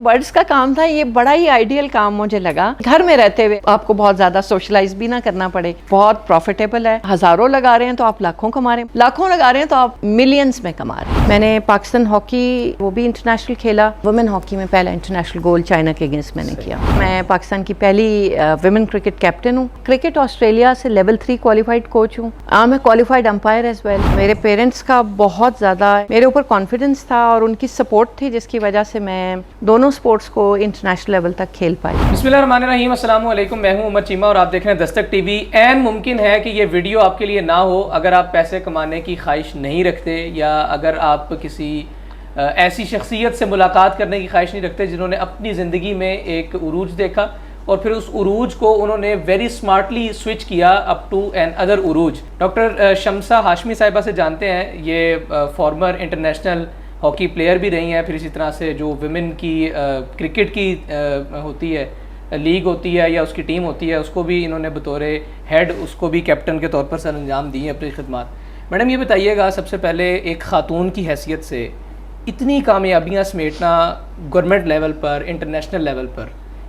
Birds کا کام تھا، یہ بڑا ہی آئیڈیل کام مجھے لگا. گھر میں رہتے ہوئے آپ کو بہت زیادہ سوشلائز بھی نہ کرنا پڑے. بہت پروفیٹیبل ہے. ہزاروں لگا رہے ہیں تو آپ لاکھوں کما رہے ہیں، لاکھوں لگا رہے ہیں تو آپ ملینز میں کما رہے ہیں. میں نے پاکستان ہاکی وہ بھی انٹرنیشنل کھیلا. ویمن ہاکی میں پہلا انٹرنیشنل گول چائنا کے اگینسٹ میں نے کیا. میں پاکستان کی پہلی ویمن کرکٹ کیپٹن ہوں. کرکٹ آسٹریلیا سے لیول 3 کوالیفائڈ کوچ ہوں. میں کوالیفائڈ امپائر ایز ویل. میرے پیرنٹس کا بہت زیادہ میرے اوپر کانفیڈنس تھا اور ان کی سپورٹ تھی، جس کی وجہ سے میں دونوں سپورٹس کو انٹرنیشنل لیول تک کھیل پائی. بسم اللہ الرحمن الرحیم. السلام علیکم. میں ہوں عمر چیمہ اور آپ دیکھ رہے ہیں دستک ٹی وی. عین ممکن ہے کہ یہ ویڈیو آپ کے لیے نہ ہو اگر آپ پیسے کمانے کی خواہش نہیں رکھتے، یا اگر آپ کسی ایسی شخصیت سے ملاقات کرنے کی خواہش نہیں رکھتے جنہوں نے اپنی زندگی میں ایک عروج دیکھا اور پھر اس عروج کو انہوں نے ویری اسمارٹلی سوئچ کیا اپ ٹو این ادر عروج. ڈاکٹر شمسہ ہاشمی صاحبہ سے جانتے ہیں. یہ فارمر انٹرنیشنل ہاکی پلیئر بھی رہی ہیں. پھر اسی طرح سے جو ویمن کی کرکٹ کی ہوتی ہے، لیگ ہوتی ہے یا اس کی ٹیم ہوتی ہے، اس کو بھی انہوں نے بطور ہیڈ اس کو بھی کیپٹن کے طور پر سر انجام دی ہیں اپنی خدمات. میڈم یہ بتائیے گا سب سے پہلے ایک خاتون کی حیثیت سے اتنی کامیابیاں سمیٹنا گورنمنٹ لیول پر، انٹرنیشنل لیول پر،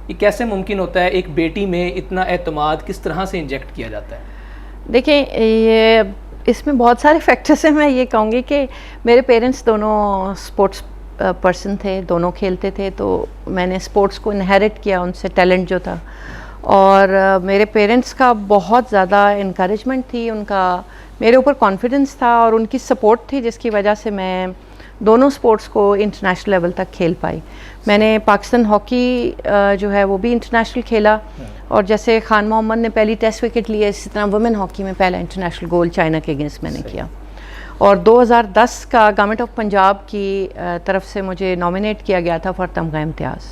یہ کیسے ممکن ہوتا ہے؟ ایک بیٹی میں اتنا اعتماد کس طرح سے انجیکٹ کیا جاتا ہے؟ دیکھیں، یہ اس میں بہت سارے فیکٹرز ہیں. میں یہ کہوں گی کہ میرے پیرنٹس دونوں سپورٹس پرسن تھے، دونوں کھیلتے تھے، تو میں نے سپورٹس کو انہیرٹ کیا ان سے، ٹیلنٹ جو تھا. اور میرے پیرنٹس کا بہت زیادہ انکریجمنٹ تھی، ان کا میرے اوپر کانفیڈنس تھا اور ان کی سپورٹ تھی، جس کی وجہ سے میں دونوں سپورٹس کو انٹرنیشنل لیول تک کھیل پائی. میں نے پاکستان ہاکی جو ہے وہ بھی انٹرنیشنل کھیلا، اور جیسے خان محمد نے پہلی ٹیسٹ وکٹ لی ہے، اسی طرح ویمن ہاکی میں پہلا انٹرنیشنل گول چائنا کے اگینسٹ میں نے کیا. اور 2010 کا گورنمنٹ آف پنجاب کی طرف سے مجھے نامینیٹ کیا گیا تھا فار تمغہ امتیاز.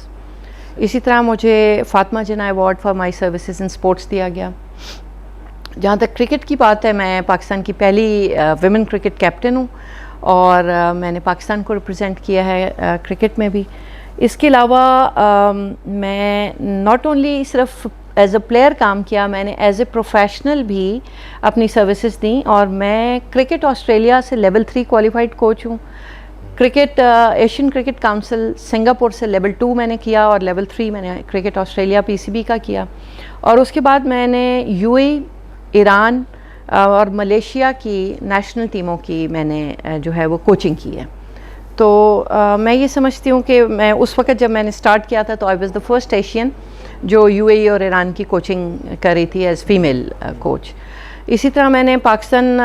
اسی طرح مجھے Fatima Jinnah award for my services in sports دیا گیا. جہاں تک کرکٹ کی بات ہے، میں پاکستان کی پہلی ویمن کرکٹ کیپٹن ہوں اور میں نے پاکستان کو ریپرزینٹ کیا ہے کرکٹ میں بھی. اس کے علاوہ میں ناٹ اونلی صرف ایز اے پلیئر کام کیا، میں نے ایز اے پروفیشنل بھی اپنی سروسز دیں. اور میں کرکٹ آسٹریلیا سے لیول 3 کوالیفائڈ کوچ ہوں. Cricket Asian cricket council Singapore سے لیول 2 میں نے کیا، اور لیول 3 میں نے کرکٹ آسٹریلیا PCB کا کیا. اور اس کے بعد میں نے UAE، ایران اور ملیشیا کی نیشنل ٹیموں کی میں نے جو ہے وہ کوچنگ کی ہے. تو میں یہ سمجھتی ہوں کہ میں اس وقت جب میں نے سٹارٹ کیا تھا تو I was the first Asian جو UAE اور ایران کی کوچنگ کر رہی تھی ایز فیمیل کوچ. اسی طرح میں نے پاکستان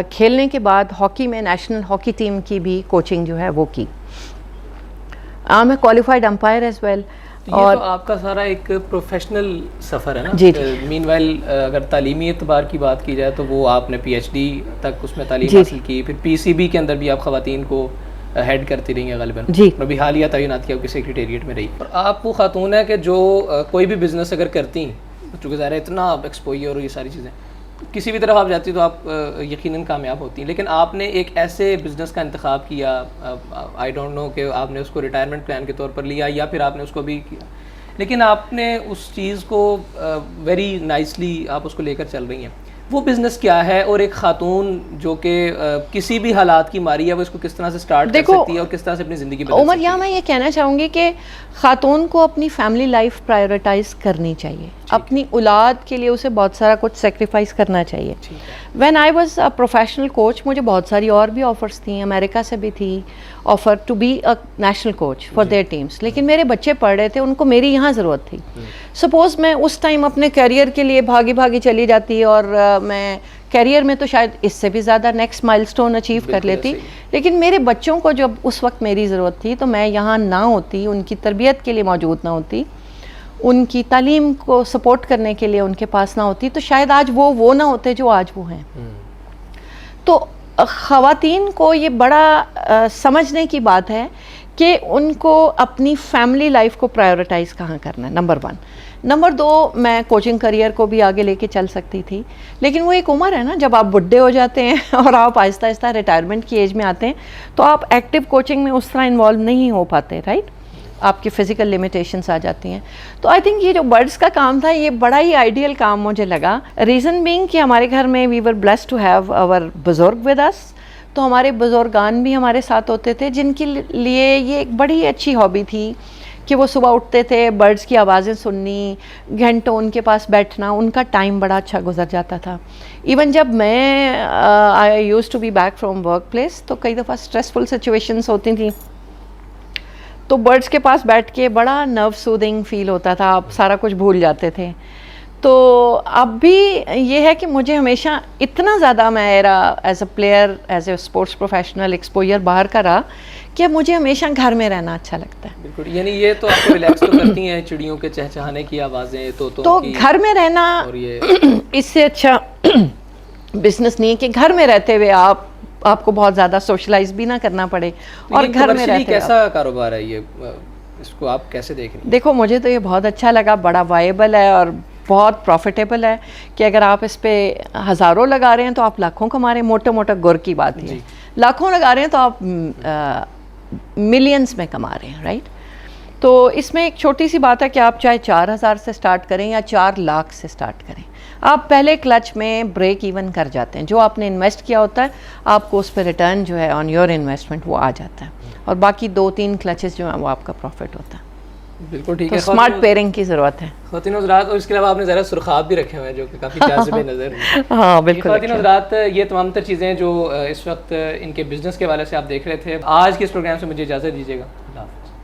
کھیلنے کے بعد ہاکی میں نیشنل ہاکی ٹیم کی بھی کوچنگ جو ہے وہ کی. میں کوالیفائڈ امپائر ایز ویل. اور تو آپ کا سارا ایک پروفیشنل سفر ہے نا. جی. مین وائل اگر تعلیمی اعتبار کی بات کی جائے تو وہ آپ نے PhD تک اس میں تعلیم حاصل کی، پھر PCB کے اندر بھی آپ خواتین کو ہیڈ کرتی رہی ہیں غالباً. جی. ابھی حالیہ تعینات کی آپ کی سیکریٹریٹ میں رہی. اور آپ وہ خاتون ہیں کہ جو کوئی بھی بزنس اگر کرتی ہیں، چونکہ ظاہر ہے اتنا ایکسپوئر اور یہ ساری چیزیں کسی بھی طرف آپ جاتی تو آپ یقیناً کامیاب ہوتی ہیں، لیکن آپ نے ایک ایسے بزنس کا انتخاب کیا، آئی ڈونٹ نو کہ آپ نے اس کو ریٹائرمنٹ پلان کے طور پر لیا یا پھر آپ نے اس کو بھی کیا، لیکن آپ نے اس چیز کو ویری نائسلی آپ اس کو لے کر چل رہی ہیں. وہ بزنس کیا ہے؟ اور ایک خاتون جو کہ کسی بھی حالات کی ماری ہے، وہ اس کو کس طرح سے سٹارٹ کر سکتی ہے اور کس طرح سے اپنی زندگی بدل سکتی ہے؟ عمر، یہاں میں یہ کہنا چاہوں گی کہ خاتون کو اپنی فیملی لائف پرائیورٹائز کرنی چاہیے. اپنی اولاد کے لیے اسے بہت سارا کچھ سیکریفائز کرنا چاہیے. When I was a professional coach, مجھے بہت ساری اور بھی آفرس تھیں. امریکہ سے بھی تھی offer to be a national coach for their teams, لیکن میرے بچے پڑھ رہے تھے، ان کو میری یہاں ضرورت تھی. سپوز میں اس ٹائم اپنے کیریئر کے لیے بھاگی چلی جاتی اور میں کیریئر میں تو شاید اس سے بھی زیادہ نیکسٹ مائل سٹون اچیو کر لیتی، لیکن میرے بچوں کو جب اس وقت میری ضرورت تھی تو میں یہاں نہ ہوتی، ان کی تربیت کے لیے موجود نہ ہوتی، ان کی تعلیم کو سپورٹ کرنے کے لیے ان کے پاس نہ ہوتی، تو شاید آج وہ نہ ہوتے جو آج وہ ہیں. تو خواتین کو یہ بڑا سمجھنے کی بات ہے کہ ان کو اپنی فیملی لائف کو پرائیورٹائز کہاں کرنا ہے، نمبر 1. نمبر 2، میں کوچنگ کریئر کو بھی آگے لے کے چل سکتی تھی، لیکن وہ ایک عمر ہے نا جب آپ بڈھے ہو جاتے ہیں اور آپ آہستہ آہستہ ریٹائرمنٹ کی ایج میں آتے ہیں تو آپ ایکٹیو کوچنگ میں اس طرح انوالو نہیں ہو پاتے، رائٹ؟ آپ کی فزیکل لمیٹیشنس آ جاتی ہیں. تو آئی تھنک یہ جو برڈز کا کام تھا یہ بڑا ہی آئیڈیل کام مجھے لگا. ریزن بینگ کہ ہمارے گھر میں وی ور بلیسڈ ٹو ہیو آور بزرگ ود اس. تو ہمارے بزرگان بھی ہمارے ساتھ ہوتے تھے جن کے لیے یہ ایک بڑی اچھی ہابی تھی کہ وہ صبح اٹھتے تھے، برڈز کی آوازیں سننی، گھنٹوں ان کے پاس بیٹھنا، ان کا ٹائم بڑا اچھا گزر جاتا تھا. ایون جب میں I used to be back from work place تو کئی دفعہ اسٹریسفل سچویشنس ہوتی تھیں تو برڈز کے پاس بیٹھ کے بڑا نرو سودنگ فیل ہوتا تھا، آپ سارا کچھ بھول جاتے تھے. تو اب بھی یہ ہے کہ مجھے ہمیشہ اتنا زیادہ میرا as a player, as a sports professional exposure باہر کا رہا کہ مجھے ہمیشہ گھر میں رہنا اچھا لگتا ہے. بالکل، یعنی یہ تو آپ کو ریلیکس تو کرتی ہیں چڑیوں کے چہچہانے کی آوازیں، تو گھر میں رہنا اس سے اچھا بزنس نہیں ہے کہ گھر میں رہتے ہوئے آپ کو بہت زیادہ سوشلائز بھی نہ کرنا پڑے اور گھر میں رہتے. کیسا کاروبار ہے یہ، اس کو آپ کیسے دیکھ رہے ہیں؟ دیکھو مجھے تو یہ بہت اچھا لگا، بڑا وائبل ہے اور بہت پروفیٹیبل ہے کہ اگر آپ اس پہ ہزاروں لگا رہے ہیں تو آپ لاکھوں کما رہے ہیں. موٹا موٹا گر کی بات ہے، لاکھوں لگا رہے ہیں تو آپ ملینز میں کما رہے ہیں، رائٹ. تو اس میں ایک چھوٹی سی بات ہے کہ آپ چاہے 4,000 سے سٹارٹ کریں یا 4 لاکھ سے سٹارٹ کریں، آپ پہلے کلچ میں بریک ایون کر جاتے ہیں. جو آپ نے انویسٹ کیا ہوتا ہے آپ کو اس پہ ریٹرن جو ہے آن یور انویسٹمنٹ وہ آ جاتا ہے، اور باقی 2-3 کلچز جو ہیں وہ آپ کا پروفٹ ہوتا ہے. بالکل ٹھیک ہے. اسمارٹ پیئرنگ کی ضرورت ہے. خواتین حضرات، اور اس کے علاوہ آپ نے ذرا سرخاب بھی رکھے ہوئے ہیں جو کہ کافی جاذب نظر. ہاں بالکل. خواتین حضرات، یہ تمام تر چیزیں جو اس وقت ان کے بزنس کے حوالے سے آپ دیکھ رہے تھے. آج کے اس پروگرام سے مجھے اجازت دیجیے گا.